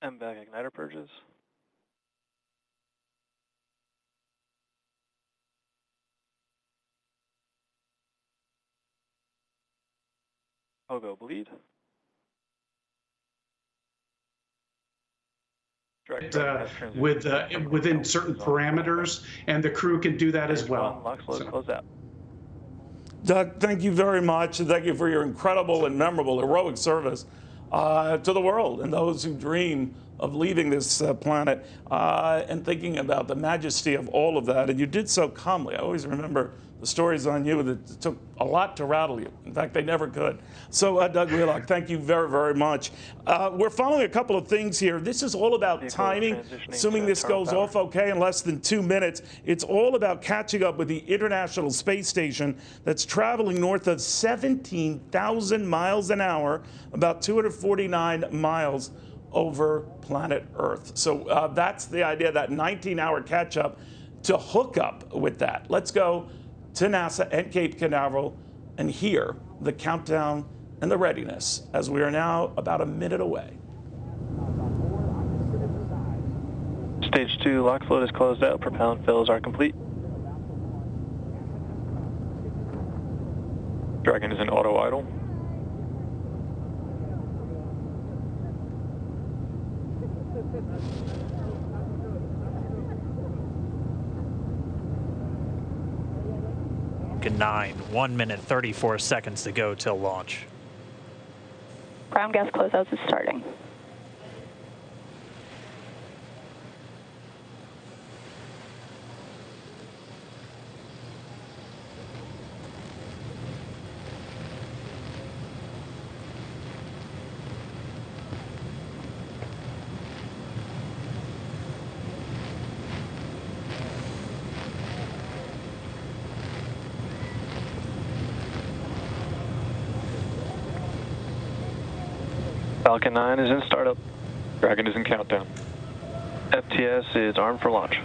MVAC igniter purges. Pogo bleed. Within certain parameters, and the crew can do that as well. Lock load, close out. Doug, thank you very much, and thank you for your incredible and memorable heroic service to the world and those who dream of leaving this planet and thinking about the majesty of all of that. And you did so calmly. I always remember the stories on you that it took a lot to rattle you. In fact, they never could. So, Doug Wheelock, thank you very, very much. We're following a couple of things here. This is all about timing. Assuming this goes off okay in less than 2 minutes, it's all about catching up with the International Space Station that's traveling north of 17,000 miles an hour, about 249 miles over planet Earth. So that's the idea, that 19-hour catch-up to hook up with that. Let's go to NASA and Cape Canaveral and hear the countdown and the readiness as we are now about a minute away. Stage 2 lock float is closed out. Propellant fills are complete. Dragon is in auto idle. Falcon 9, 1 minute 34 seconds to go till launch. Ground gas closeouts is starting. Falcon 9 is in startup. Dragon is in countdown. FTS is armed for launch.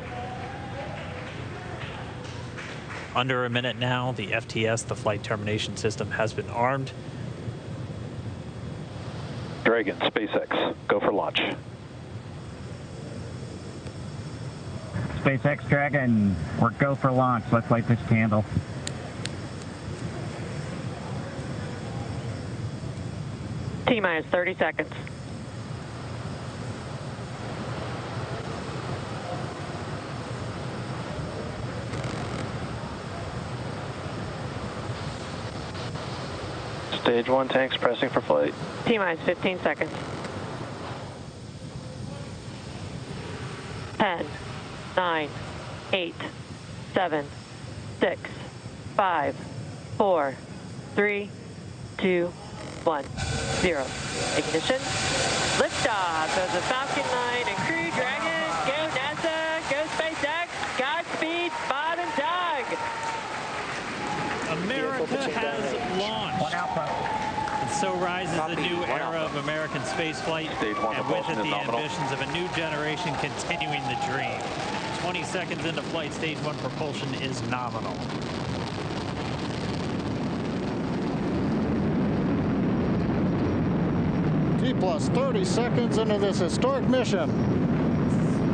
Under a minute now, the FTS, the flight termination system, has been armed. Dragon, SpaceX, go for launch. SpaceX Dragon, we're go for launch. Let's light this candle. T-minus 30 seconds. Stage 1 tanks pressing for flight. T-minus 15 seconds. 10, 9, 8, 7, 6, 5, 4, 3, 2, 1, 0. Ignition. Liftoff of the Falcon 9 and Crew Dragon. Go NASA. Go SpaceX. Godspeed, Bob and Doug. America has launched. And so rises a new era of American spaceflight, and with it the ambitions of a new generation continuing the dream. 20 seconds into flight, stage 1 propulsion is nominal. Plus 30 seconds into this historic mission.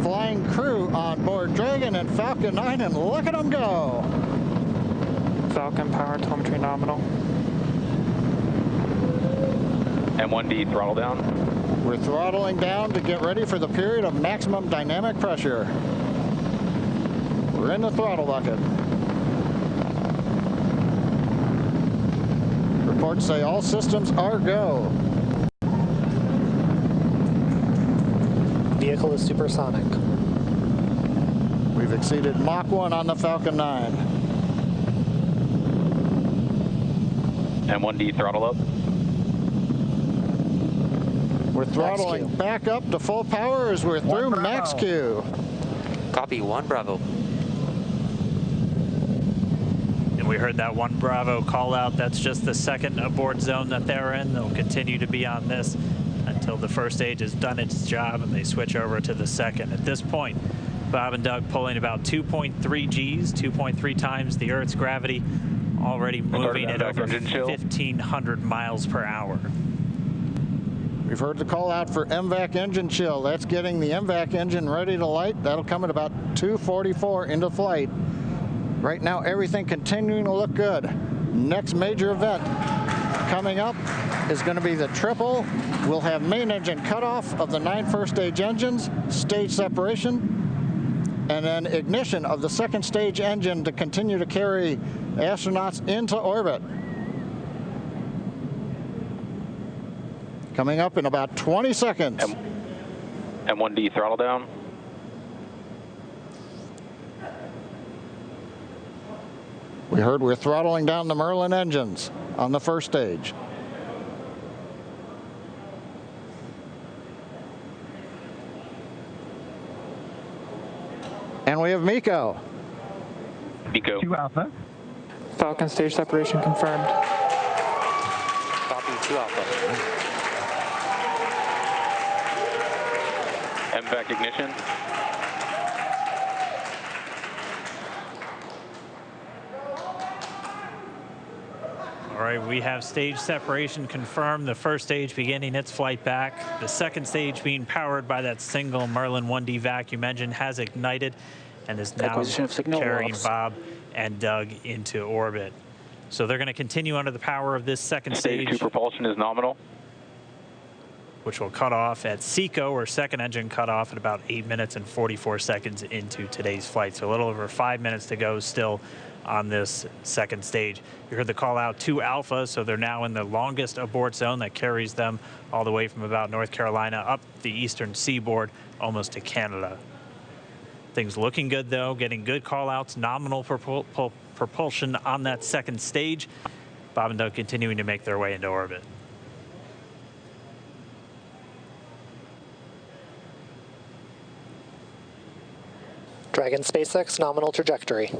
Flying crew on board Dragon and Falcon 9, and look at them go. Falcon power telemetry nominal. M1D throttle down. We're throttling down to get ready for the period of maximum dynamic pressure. We're in the throttle bucket. Reports say all systems are go. Vehicle is supersonic. We've exceeded Mach 1 on the Falcon 9. M1D throttle up. We're throttling back up to full power as we're through max Q. Copy, 1 Bravo. And we heard that 1 Bravo call out. That's just the second abort zone that they're in. They'll continue to be on this until the first stage has done its job and they switch over to the second. At this point, Bob and Doug pulling about 2.3 Gs, 2.3 times the Earth's gravity, already moving at over 1,500 miles per hour. We We've heard the call out for MVAC engine chill. That's getting the MVAC engine ready to light. That'll come at about 2:44 into flight. Right now, everything continuing to look good. Next major event coming up is going to be the triple. We'll have main engine cutoff of the 9 first stage engines, stage separation, and then ignition of the second stage engine to continue to carry astronauts into orbit. Coming up in about 20 seconds. M1D throttle down. We heard we're throttling down the Merlin engines on the first stage. And we have MECO. MECO. 2 Alpha. Falcon stage separation confirmed. Copy 2 Alpha. MVAC ignition. All right, we have stage separation confirmed. The first stage beginning its flight back. The second stage, being powered by that single Merlin 1D vacuum engine, has ignited and is now carrying Bob and Doug into orbit. So they're going to continue under the power of this second stage. Stage 2 propulsion is nominal. Which will cut off at SECO, or second engine cutoff, at about 8 minutes and 44 seconds into today's flight. So a little over 5 minutes to go still on this second stage. You heard the call out 2 Alpha, so they're now in the longest abort zone that carries them all the way from about North Carolina up the eastern seaboard almost to Canada. Things looking good though, getting good call outs, nominal propulsion on that second stage. Bob and Doug continuing to make their way into orbit. Dragon SpaceX nominal trajectory.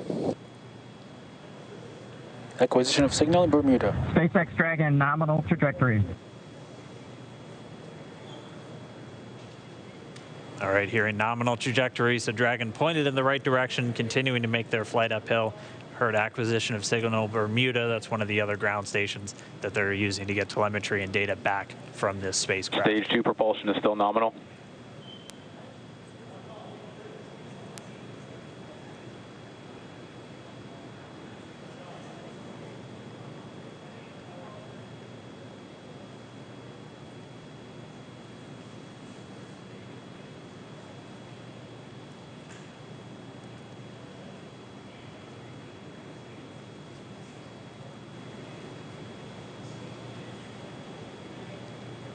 Acquisition of signal in Bermuda. SpaceX Dragon nominal trajectory. All right, here in nominal trajectory, so Dragon pointed in the right direction, continuing to make their flight uphill. Heard acquisition of signal Bermuda. That's one of the other ground stations that they're using to get telemetry and data back from this spacecraft. Stage 2 propulsion is still nominal.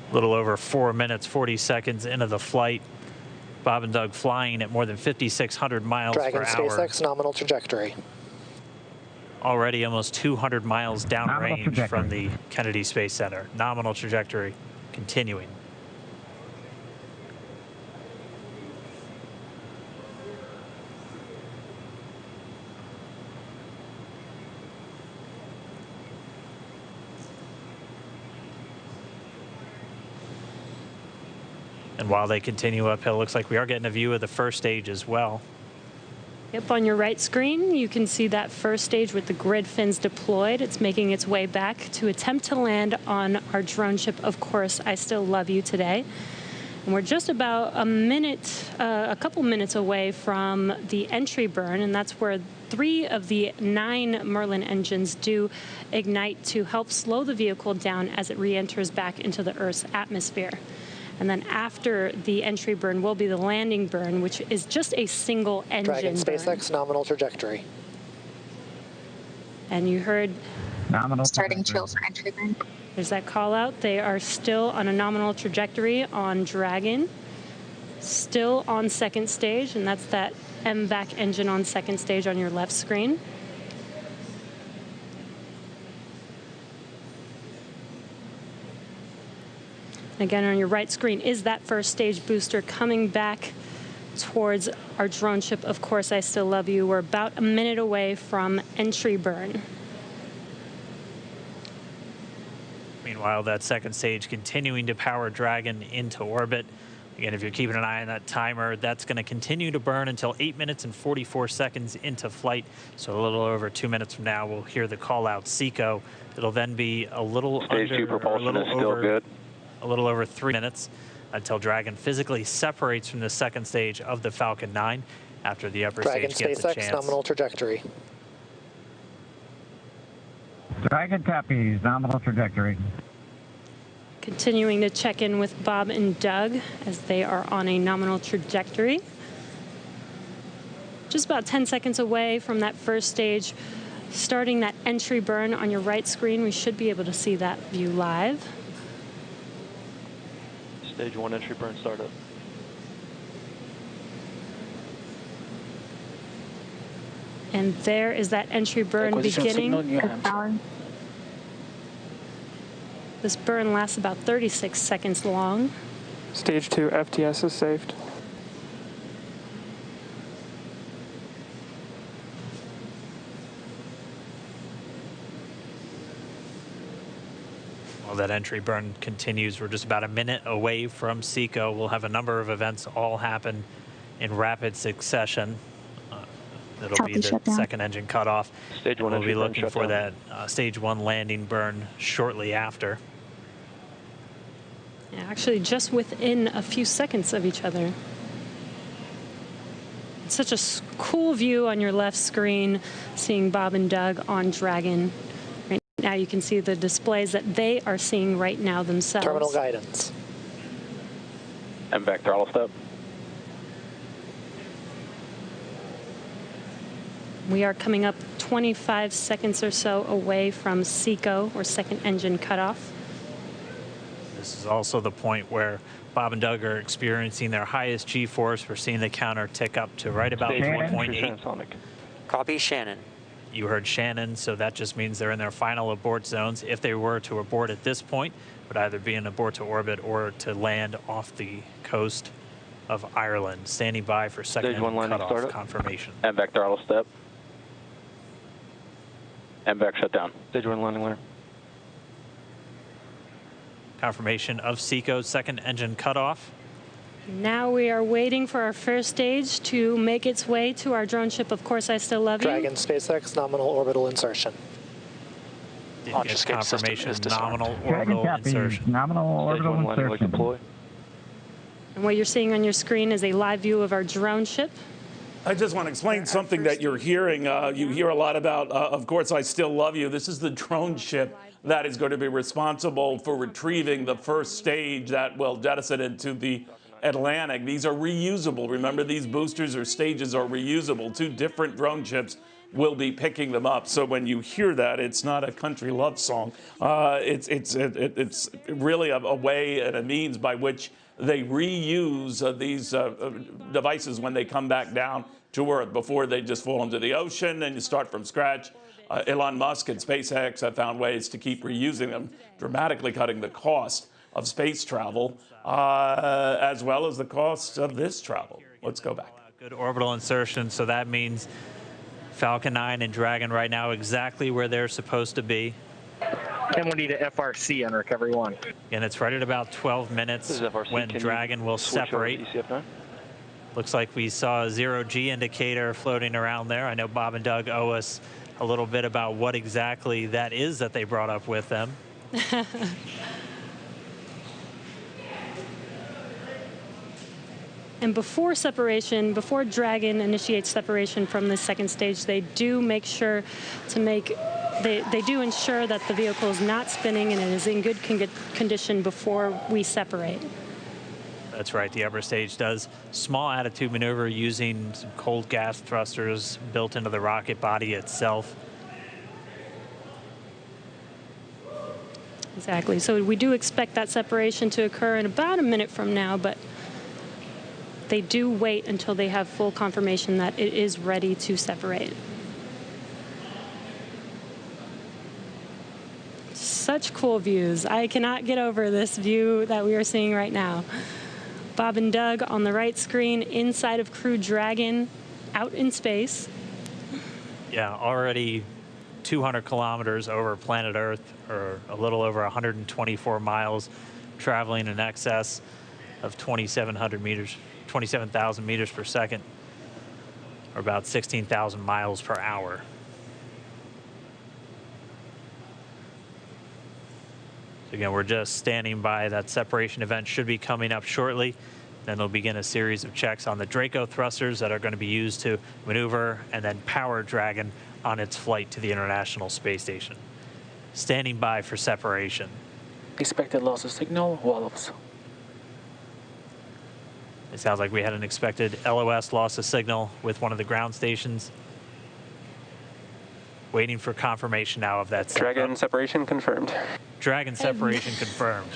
A little over 4 minutes, 40 seconds into the flight. Bob and Doug flying at more than 5,600 miles per hour. Dragon SpaceX nominal trajectory. Already almost 200 miles downrange from the Kennedy Space Center. Nominal trajectory continuing. And while they continue uphill, looks like we are getting a view of the first stage as well. Yep, on your right screen, you can see that first stage with the grid fins deployed. It's making its way back to attempt to land on our drone ship, Of Course I Still Love You, today. And we're just about a couple minutes away from the entry burn, and that's where 3 of the 9 Merlin engines do ignite to help slow the vehicle down as it re-enters back into the Earth's atmosphere. And then after the entry burn will be the landing burn, which is just a single engine Dragon burn. SpaceX nominal trajectory. And you heard nominal starting chill for entry burn. There's that call out. They are still on a nominal trajectory on Dragon, still on second stage, and that's that MVAC engine on second stage on your left screen. Again, on your right screen is that first stage booster coming back towards our drone ship, Of Course I Still Love You. We're about a minute away from entry burn. Meanwhile, that second stage continuing to power Dragon into orbit. Again, if you're keeping an eye on that timer, that's going to continue to burn until 8 minutes and 44 seconds into flight. So a little over 2 minutes from now, we'll hear the call out SECO. It'll then be a little Stage under, 2 propulsion a little is still over good. a little over 3 minutes until Dragon physically separates from the second stage of the Falcon 9 after the upper Dragon stage gets a SpaceX chance. nominal trajectory. Dragon copies, nominal trajectory. Continuing to check in with Bob and Doug as they are on a nominal trajectory. Just about 10 seconds away from that first stage, starting that entry burn on your right screen. We should be able to see that view live. Stage 1 entry burn startup. And there is that entry burn beginning. This burn lasts about 36 seconds long. Stage 2 FTS is saved. While that entry burn continues, we're just about a minute away from SECO. We'll have a number of events all happen in rapid succession. It'll be the second engine cutoff. Stage 1 we'll be entry burn looking for shutdown. that stage 1 landing burn shortly after. Yeah, actually, just within a few seconds of each other. It's such a cool view on your left screen, seeing Bob and Doug on Dragon. Right now you can see the displays that they are seeing right now themselves. Terminal guidance. MVAC throttle step. We are coming up 25 seconds or so away from SECO, or second engine cutoff. This is also the point where Bob and Doug are experiencing their highest G-force. We're seeing the counter tick up to right about 1.8. Copy, Shannon. You heard Shannon, so that just means they're in their final abort zones. If they were to abort at this point, it would either be an abort to orbit or to land off the coast of Ireland. Standing by for second Stage 1 landing cutoff startup. confirmation. MVAC throttle step. MVAC shutdown. Stage 1 landing layer. Confirmation of SECO's second engine cutoff. Now we are waiting for our first stage to make its way to our drone ship. Of course, I still love you. Dragon SpaceX nominal orbital insertion. Launch escape confirmation system is nominal Dragon orbital copies, insertion. nominal orbital Stage 1 landing leg insertion. deploy. And what you're seeing on your screen is a live view of our drone ship. I just want to explain something that you're hearing. You hear a lot about, of course, I still love you. This is the drone ship that is going to be responsible for retrieving the first stage that will jettison into the Atlantic. These are reusable. Remember, these boosters or stages are reusable. 2 different drone ships will be picking them up. So when you hear that, it's not a country love song. It's really a way and a means by which they reuse these devices when they come back down to Earth before they just fall into the ocean and you start from scratch. Elon Musk and SpaceX have found ways to keep reusing them, dramatically cutting the cost of space travel, as well as the cost of this travel. Let's go back. Good orbital insertion, so that means Falcon 9 and Dragon right now exactly where they're supposed to be. And we need a FRC on recovery 1. And it's right at about 12 minutes when Dragon will separate. Looks like we saw a 0G indicator floating around there. I know Bob and Doug owe us a little bit about what exactly that is that they brought up with them. And before separation, before Dragon initiates separation from the second stage, they do make sure to they do ensure that the vehicle is not spinning and it is in good condition before we separate. That's right. The upper stage does small attitude maneuver using some cold gas thrusters built into the rocket body itself. Exactly. So we do expect that separation to occur in about a minute from now, but they do wait until they have full confirmation that it is ready to separate. Such cool views. I cannot get over this view that we are seeing right now. Bob and Doug on the right screen, inside of Crew Dragon, out in space. Yeah, already 200 kilometers over planet Earth, or a little over 124 miles, traveling in excess of 2,700 meters. 27,000 meters per second, or about 16,000 miles per hour. So again, we're just standing by. That separation event should be coming up shortly. Then they'll begin a series of checks on the Draco thrusters that are going to be used to maneuver and then power Dragon on its flight to the International Space Station. Standing by for separation. Expected loss of signal, Wallops. It sounds like we had an expected LOS loss of signal with one of the ground stations. Waiting for confirmation now of that. Dragon separation confirmed. Dragon separation confirmed.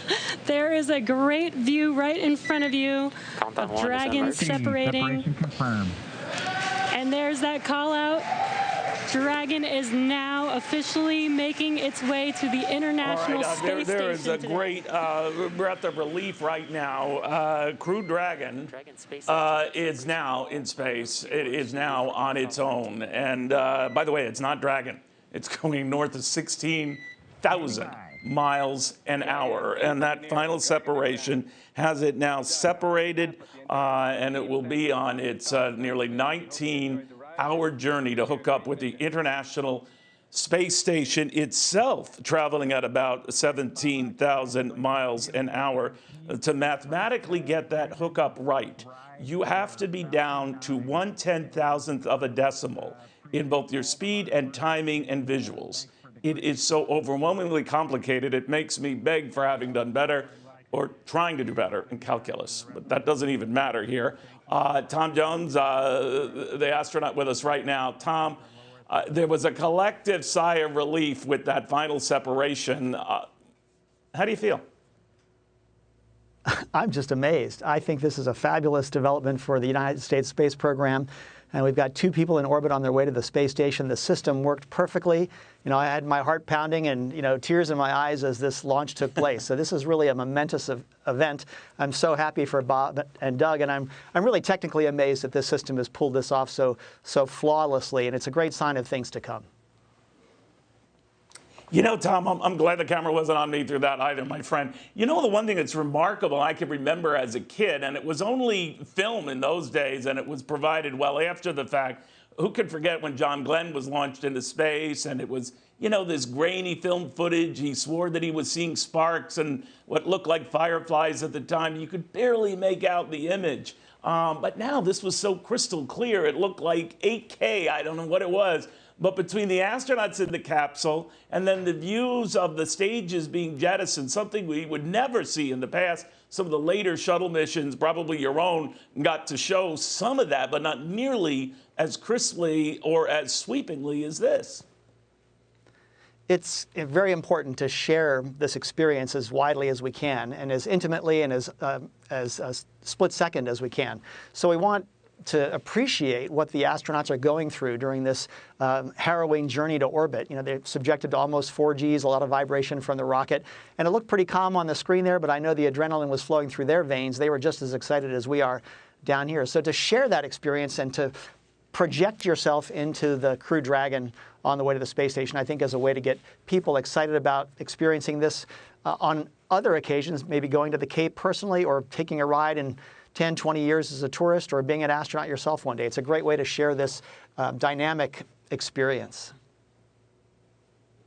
There is a great view right in front of you of Dragon separating. Separation confirmed. And there's that call out. Dragon is now officially making its way to the International Space Station. There is a great breath of relief right now. Crew Dragon is now in space. It is now on its own. And by the way, it's not Dragon. It's going north of 16,000 miles an hour. And that final separation has it now separated, and it will be on its nearly 19-hour journey to hook up with the International Space Station itself, traveling at about 17,000 miles an hour. To mathematically get that hookup right, you have to be down to 1/10,000th of a decimal in both your speed and timing and visuals. It is so overwhelmingly complicated, it makes me beg for having done better or trying to do better in calculus, but that doesn't even matter here. Tom Jones, the astronaut with us right now. Tom, there was a collective sigh of relief with that final separation. How do you feel? I'm just amazed. I think this is a fabulous development for the United States space program. And we've got 2 people in orbit on their way to the space station. The system worked perfectly. You know, I had my heart pounding and, you know, tears in my eyes as this launch took place. So this is really a momentous event. I'm so happy for Bob and Doug, and I'm really technically amazed that this system has pulled this off so flawlessly, and it's a great sign of things to come. You know, Tom, I'm glad the camera wasn't on me through that either, my friend. You know, the one thing that's remarkable I can remember as a kid, and it was only film in those days, and it was provided well after the fact. Who could forget when John Glenn was launched into space, and it was, you know, this grainy film footage. He swore that he was seeing sparks and what looked like fireflies at the time. You could barely make out the image. But now this was so crystal clear. It looked like 8K. I don't know what it was. But between the astronauts in the capsule and then the views of the stages being jettisoned, something we would never see in the past, some of the later shuttle missions, probably your own, got to show some of that, but not nearly as crisply or as sweepingly as this. It's very important to share this experience as widely as we can and as intimately and as split-second as we can. So we want to appreciate what the astronauts are going through during this harrowing journey to orbit. You know, they're subjected to almost 4 Gs, a lot of vibration from the rocket. And it looked pretty calm on the screen there, but I know the adrenaline was flowing through their veins. They were just as excited as we are down here. So to share that experience and to project yourself into the Crew Dragon on the way to the space station, I think is a way to get people excited about experiencing this on other occasions, maybe going to the Cape personally or taking a ride in 10, 20 years as a tourist or being an astronaut yourself one day. It's a great way to share this dynamic experience.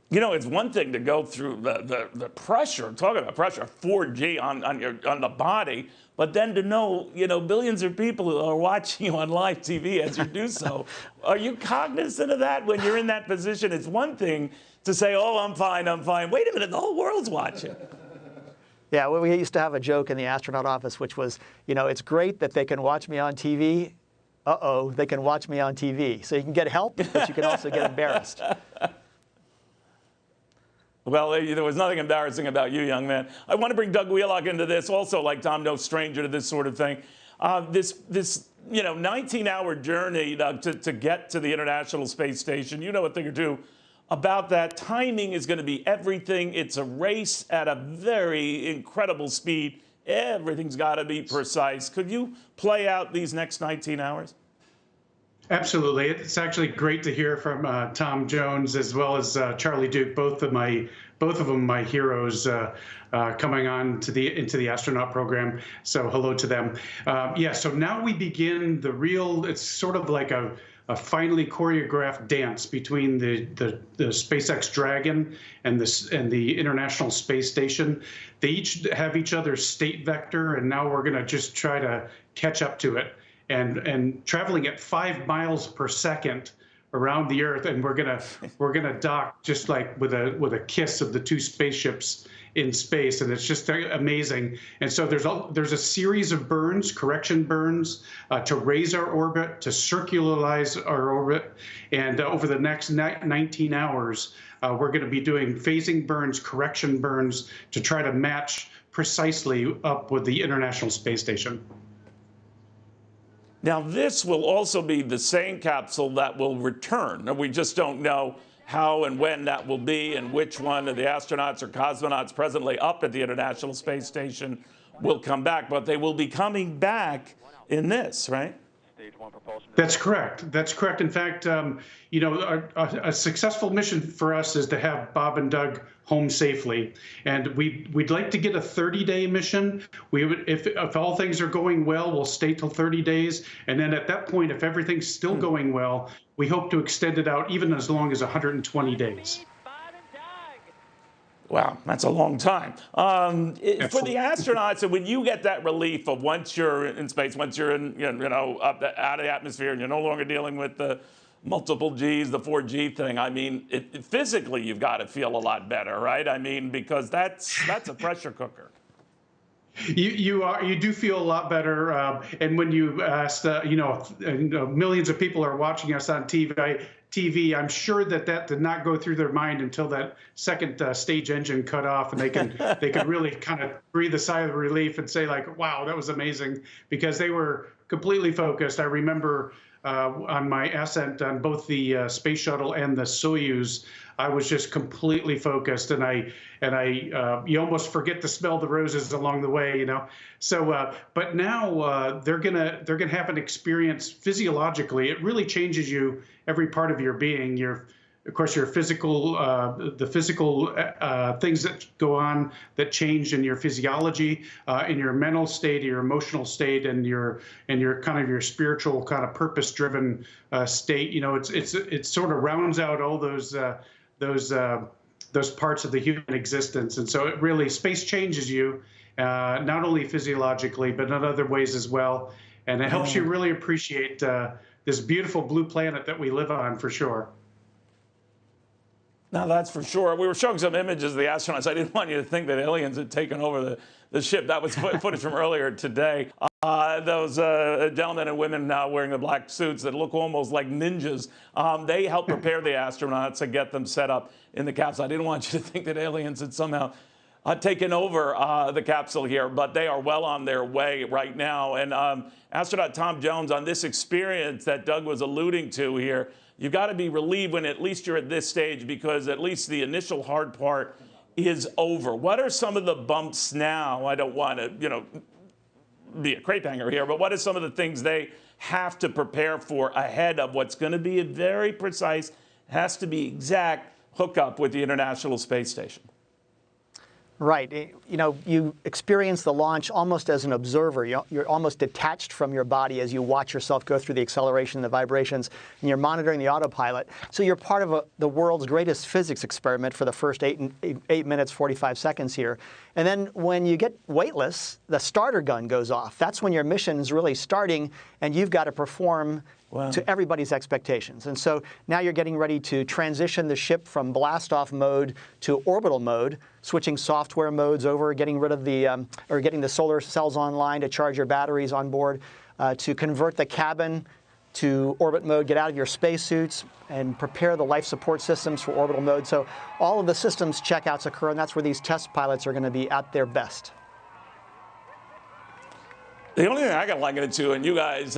You know, it's one thing to go through the pressure, talking about pressure, 4G on the body, but then to know, you know, billions of people are watching you on live TV as you do so. Are you cognizant of that when you're in that position? It's one thing to say, oh, I'm fine, I'm fine. Wait a minute, the whole world's watching. Yeah, well, we used to have a joke in the astronaut office, which was, you know, it's great that they can watch me on TV. Uh-oh, they can watch me on TV. So you can get help, but you can also get embarrassed. Well, there was nothing embarrassing about you, young man. I want to bring Doug Wheelock into this, also like Tom, no stranger to this sort of thing. This you know, 19-hour journey to get to the International Space Station, you know a thing or two about that. Timing is going to be everything. It's a race at a very incredible speed. Everything's got to be precise. Could you play out these next 19 hours? Absolutely. It's actually great to hear from Tom Jones as well as Charlie Duke, both of them my heroes coming on to into the astronaut program. So hello to them. Yeah. So now we begin the real. It's sort of like a finely choreographed dance between the SpaceX Dragon and the International Space Station. They each have each other's state vector, and now we're going to just try to catch up to it. And traveling at 5 miles per second around the Earth, and we're gonna dock just like with a kiss of the 2 spaceships in space, and it's just amazing. And so there's a series of burns, correction burns, to raise our orbit, to circularize our orbit, and over the next 19 hours, we're going to be doing phasing burns, correction burns, to try to match precisely up with the International Space Station. Now, this will also be the same capsule that will return. We just don't know how and when that will be and which one of the astronauts or cosmonauts presently up at the International Space Station will come back. But they will be coming back in this, right? That's correct. That's correct. In fact, you know, a successful mission for us is to have Bob and Doug home safely, and we'd like to get a 30-day mission. We would, if all things are going well, we'll stay till 30 days, and then at that point, if everything's still going well, we hope to extend it out even as long as 120 days. Wow, that's a long time. For the astronauts, and when you get that relief of once you're in space, once you're in, you know, out of the atmosphere, and you're no longer dealing with the multiple Gs, the 4G thing, I mean, physically you've got to feel a lot better, right? I mean, because that's a pressure cooker. You do feel a lot better, and when you asked, you know, millions of people are watching us on TV, I'm sure that did not go through their mind until that second stage engine cut off, and they can really kind of breathe a sigh of relief and say, like, wow, that was amazing, because they were completely focused. I remember on my ascent on both the Space Shuttle and the Soyuz, I was just completely focused, and you almost forget to smell the roses along the way, you know. So, but now they're gonna have an experience physiologically. It really changes you, every part of your being. Of course, your physical, the physical things that go on that change in your physiology, in your mental state, your emotional state, and your kind of your spiritual kind of purpose-driven state. You know, it sort of rounds out all those parts of the human existence. And so it really, space changes you, not only physiologically, but in other ways as well. And it helps you really appreciate this beautiful blue planet that we live on, for sure. Now, that's for sure. We were showing some images of the astronauts. I didn't want you to think that aliens had taken over the ship. That was footage from earlier today. Those gentlemen and women now wearing the black suits that look almost like ninjas, they help prepare the astronauts and get them set up in the capsule. I didn't want you to think that aliens had somehow taken over the capsule here, but they are well on their way right now. And astronaut Tom Jones, on this experience that Doug was alluding to here, you've got to be relieved when at least you're at this stage, because at least the initial hard part is over. What are some of the bumps now? I don't want to, you know, be a crepe hanger here, but what are some of the things they have to prepare for ahead of what's going to be a very precise, has to be exact hookup with the International Space Station? Right. You know, you experience the launch almost as an observer. You're almost detached from your body as you watch yourself go through the acceleration, the vibrations, and you're monitoring the autopilot. So you're part of the world's greatest physics experiment for the first 8 minutes, 45 seconds here. And then when you get weightless, the starter gun goes off. That's when your mission is really starting, and you've got to perform to everybody's expectations. And so now you're getting ready to transition the ship from blast-off mode to orbital mode, switching software modes over, getting rid of getting the solar cells online to charge your batteries on board, to convert the cabin to orbit mode, get out of your spacesuits, and prepare the life support systems for orbital mode. So all of the systems checkouts occur, and that's where these test pilots are going to be at their best. The only thing I can liken it to, and you guys,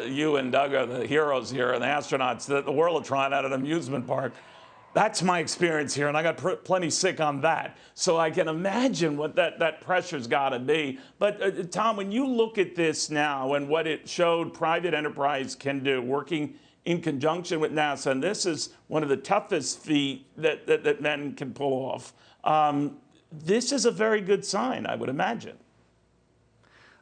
you and Doug are the heroes here and the astronauts, the world of trying at an amusement park. That's my experience here, and I got plenty sick on that. So I can imagine what that pressure's got to be. But Tom, when you look at this now and what it showed private enterprise can do, working in conjunction with NASA, and this is one of the toughest feat that men can pull off, this is a very good sign, I would imagine.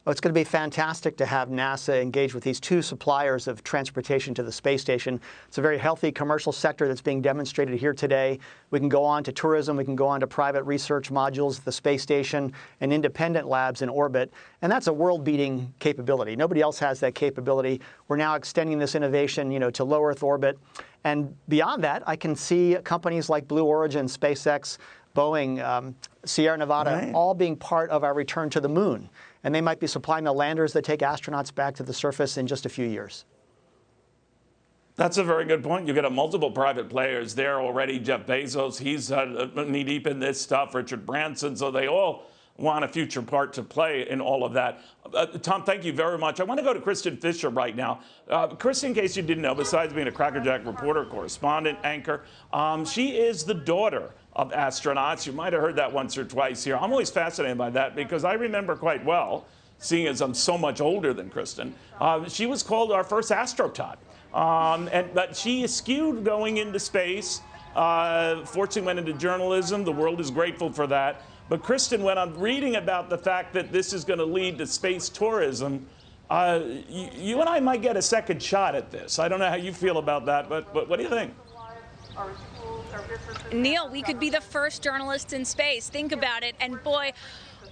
Well, it's going to be fantastic to have NASA engage with these two suppliers of transportation to the space station. It's a very healthy commercial sector that's being demonstrated here today. We can go on to tourism, we can go on to private research modules at the space station and independent labs in orbit, and that's a world-beating capability. Nobody else has that capability. We're now extending this innovation, to low Earth orbit. And beyond that, I can see companies like Blue Origin, SpaceX, Boeing, Sierra Nevada, all being part of our return to the moon. And they might be supplying the landers that take astronauts back to the surface in just a few years. That's a very good point. You get multiple private players there already. Jeff Bezos, he's knee-deep in this stuff. Richard Branson, so they all want a future part to play in all of that. Tom, thank you very much. I want to go to Kristin Fisher right now. Kristin, in case you didn't know, besides being a Crackerjack reporter, correspondent, anchor, she is the daughter of astronauts. You might have heard that once or twice here. I'm always fascinated by that because I remember quite well, seeing as I'm so much older than Kristin, she was called our first astrotot. But she eschewed going into space, fortunately went into journalism. The world is grateful for that. But Kristin, when I'm reading about the fact that this is going to lead to space tourism, you and I might get a second shot at this. I don't know how you feel about that, but what do you think? Neil, we could be the first journalists in space. Think about it. And boy,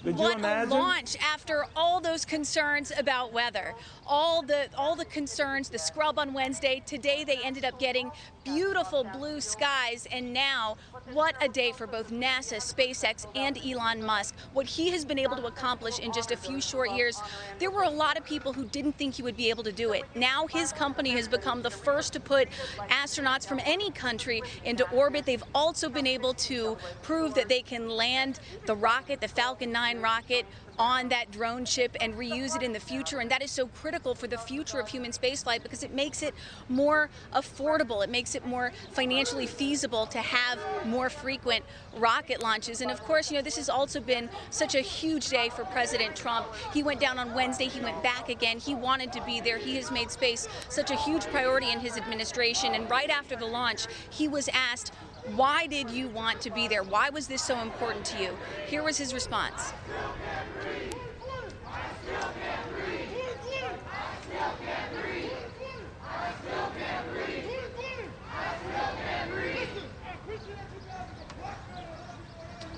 what a launch after all those concerns about weather. All the concerns, the scrub on Wednesday. Today they ended up getting beautiful blue skies, and now what a day for both NASA, SpaceX, and Elon Musk. What he has been able to accomplish in just a few short years. There were a lot of people who didn't think he would be able to do it. Now his company has become the first to put astronauts from any country into orbit. They've also been able to prove that they can land the rocket, the Falcon 9 rocket, on that drone ship and reuse it in the future. And that is so critical for the future of human spaceflight because it makes it more affordable. It makes it more financially feasible to have more frequent rocket launches. And of course, this has also been such a huge day for President Trump. He went down on Wednesday, he went back again. He wanted to be there. He has made space such a huge priority in his administration. And right after the launch, he was asked, why did you want to be there? Why was this so important to you? Here was his response.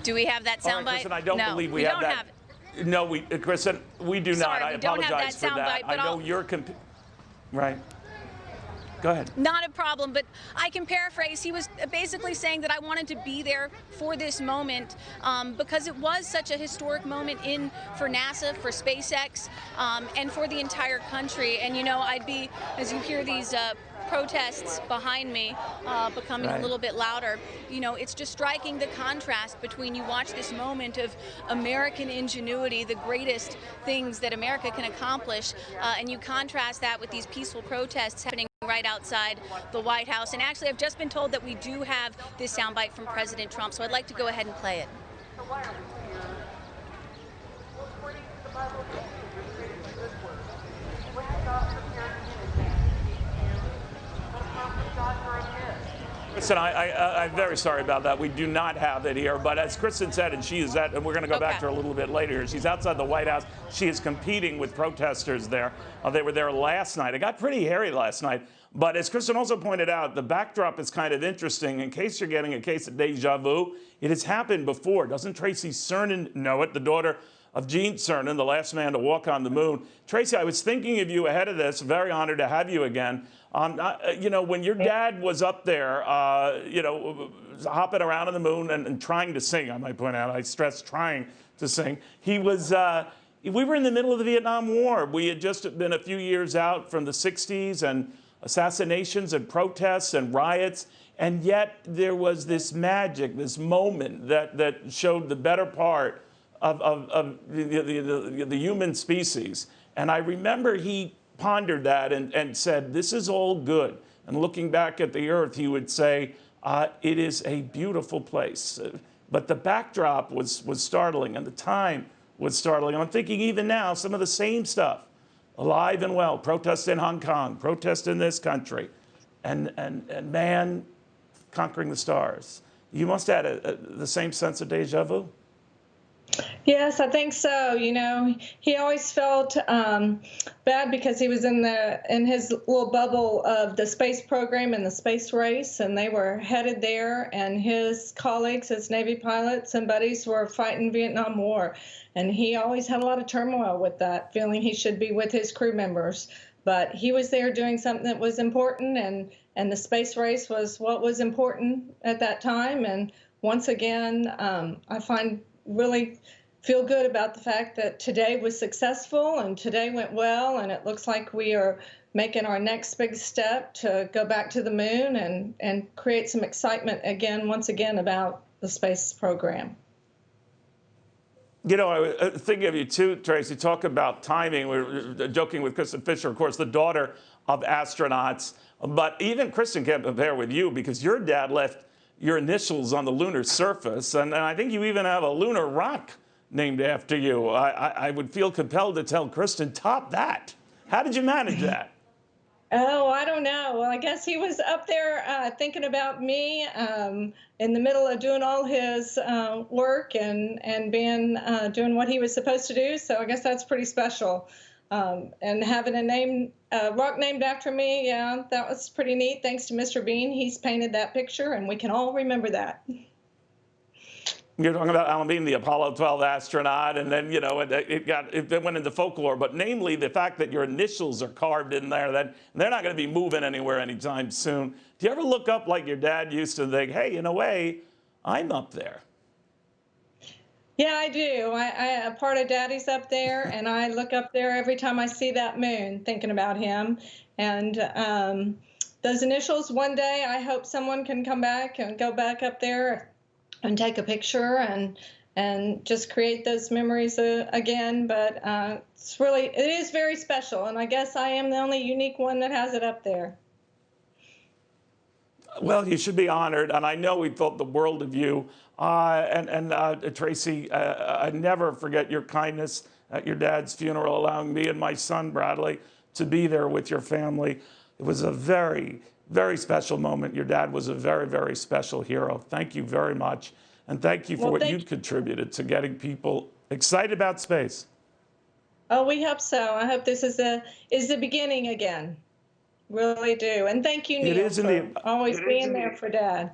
Do we have that soundbite? Right, Kristin, I don't believe we have that. No, Kristin, we do not. I apologize for that. I know you're right. Go ahead. Not a problem, but I can paraphrase. He was basically saying that I wanted to be there for this moment because it was such a historic moment for NASA, for SpaceX, and for the entire country. And I'd be, as you hear these protests behind me becoming a little bit louder, it's just striking the contrast between you watch this moment of American ingenuity, the greatest things that America can accomplish, and you contrast that with these peaceful protests happening right outside the White House. And actually, I've just been told that we do have this soundbite from President Trump, so I'd like to go ahead and play it. Listen, I'm very sorry about that. We do not have it here. But as Kristin said, and she is and we're going to go back to her a little bit later, she's outside the White House. She is competing with protesters there. They were there last night. It got pretty hairy last night. But as Kristin also pointed out, the backdrop is kind of interesting. In case you're getting a case of deja vu, it has happened before. Doesn't Tracy Cernan know it, the daughter of Gene Cernan, the last man to walk on the moon? Tracy, I was thinking of you ahead of this. Very honored to have you again. When your dad was up there, hopping around on the moon and trying to sing, I might point out, I stress trying to sing, he was, we were in the middle of the Vietnam War. We had just been a few years out from the 60s and assassinations and protests and riots. And yet there was this magic, this moment that showed the better part of the human species. And I remember he pondered that and said, this is all good. And looking back at the Earth, he would say, it is a beautiful place. But the backdrop was startling, and the time was startling. And I'm thinking even now, some of the same stuff, alive and well, protests in Hong Kong, protests in this country, and man conquering the stars. You must have had the same sense of deja vu. Yes, I think so. You know, he always felt bad because he was in his little bubble of the space program and the space race, and they were headed there. And his colleagues, his Navy pilots and buddies, were fighting Vietnam War, and he always had a lot of turmoil with that, feeling he should be with his crew members. But he was there doing something that was important, and the space race was what was important at that time. And once again, I really feel good about the fact that today was successful and today went well, and it looks like we are making our next big step to go back to the moon and create some excitement once again about the space program. You know, I was thinking of you too, Tracy. Talk about timing. We were joking with Kristin Fisher, of course, the daughter of astronauts. But even Kristin can't compare with you because your dad left your initials on the lunar surface, and I think you even have a lunar rock named after you. I would feel compelled to tell Kristin, top that. How did you manage that? Oh, I don't know. Well, I guess he was up there thinking about me in the middle of doing all his work and doing what he was supposed to do. So I guess that's pretty special. And having a rock named after me, yeah, that was pretty neat. Thanks to Mr. Bean, he's painted that picture, and we can all remember that. You're talking about Alan Bean, the Apollo 12 astronaut, and then, you know, it went into folklore, but namely the fact that your initials are carved in there, that they're not going to be moving anywhere anytime soon. Do you ever look up like your dad used to think, hey, in a way, I'm up there? Yeah, I do. A part of Daddy's up there, and I look up there every time I see that moon, thinking about him. And those initials, one day, I hope someone can come back and go back up there and take a picture and just create those memories again. But it is very special, and I guess I am the only unique one that has it up there. Well, you should be honored, and I know we thought the world of you. Tracy, I never forget your kindness at your dad's funeral, allowing me and my son, Bradley, to be there with your family. It was a very, very special moment. Your dad was a very, very special hero. Thank you very much, and thank you for what you contributed to getting people excited about space. Oh, we hope so. I hope this is the beginning again. Really do. And thank you, Neil, for always being there for Dad.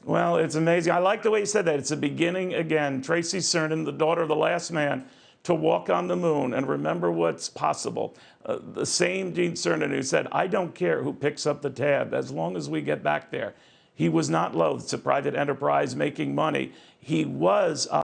Well, it's amazing. I like the way you said that. It's a beginning again. Tracy Cernan, the daughter of the last man to walk on the moon and remember what's possible. The same Gene Cernan who said, I don't care who picks up the tab as long as we get back there. He was not loath to private enterprise making money. He was